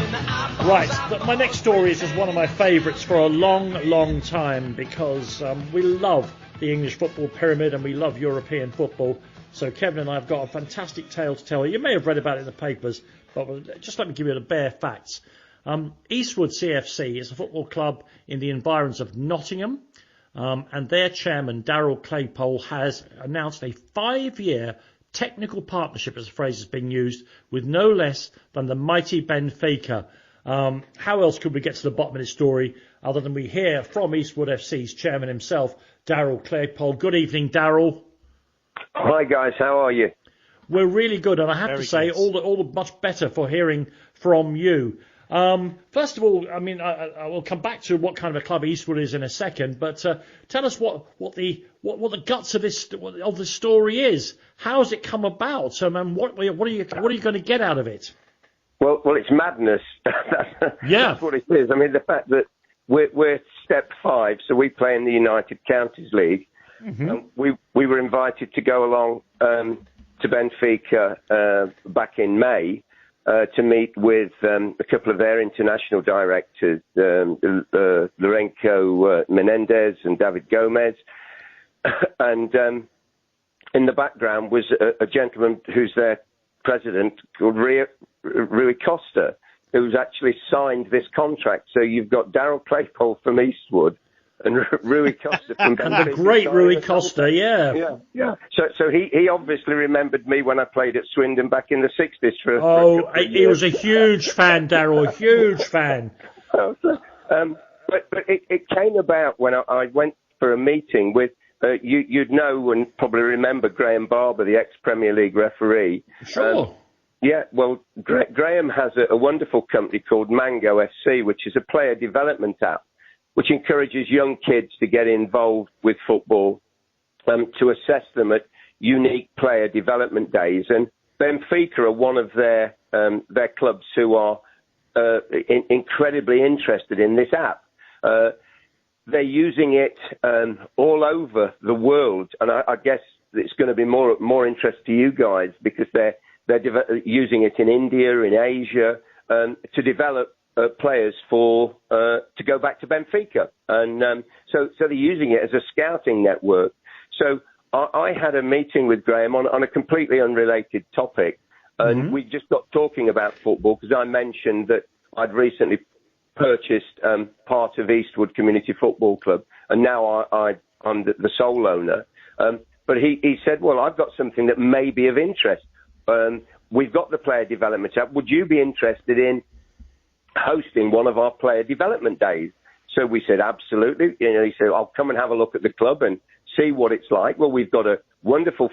Right, my next story is just one of my favourites for a long, long time because we love the English football pyramid and we love European football. So Kevin and I have got a fantastic tale to tell you. You may have read about it in the papers, but just let me give you the bare facts. Eastwood CFC is a football club in the environs of Nottingham, and their chairman, Daryl Claypole, has announced a 5-year technical partnership, as the phrase is being used, with no less than the mighty Benfica. How else could we get to the bottom of this story other than we hear from Eastwood FC's chairman himself, Daryl Claypole. Good evening, Daryl. Hi guys, how are you? We're really good, and I have to say, all the much better for hearing from you. First of all, I mean, I will come back to what kind of a club Eastwood is in a second, but tell us what the guts of this story is. How has it come about? What are you going to get out of it? Well, it's madness. That's what it is. I mean, the fact that we're step 5, so we play in the United Counties League. Mm-hmm. We were invited to go along to Benfica back in May to meet with a couple of their international directors, Lourenço Menendez and David Gomez. And in the background was a gentleman who's their president called Rui Costa, who's actually signed this contract. So you've got Daryl Claypole from Eastwood and Rui Costa from Benfica. And the great Rui Costa, yeah. So he obviously remembered me when I played at Swindon back in the 60s. He was a huge fan, Daryl, a huge fan. But it came about when I went for a meeting with, you'd know and probably remember Graham Barber, the ex-Premier League referee. Sure. Well, Graham has a wonderful company called Mango FC, which is a player development app, which encourages young kids to get involved with football, to assess them at unique player development days. And Benfica are one of their clubs who are incredibly interested in this app. They're using it all over the world, and I guess it's going to be more interest to you guys because they're using it in India, in Asia, to develop players to go back to Benfica. And so they're using it as a scouting network. So I had a meeting with Graham on a completely unrelated topic, and we just got talking about football because I mentioned that I'd recently purchased part of Eastwood Community Football Club, and now I'm the sole owner. But he said, well, I've got something that may be of interest. We've got the player development app. Would you be interested in hosting one of our player development days? So we said, absolutely. He said, I'll come and have a look at the club and see what it's like. Well, we've got a wonderful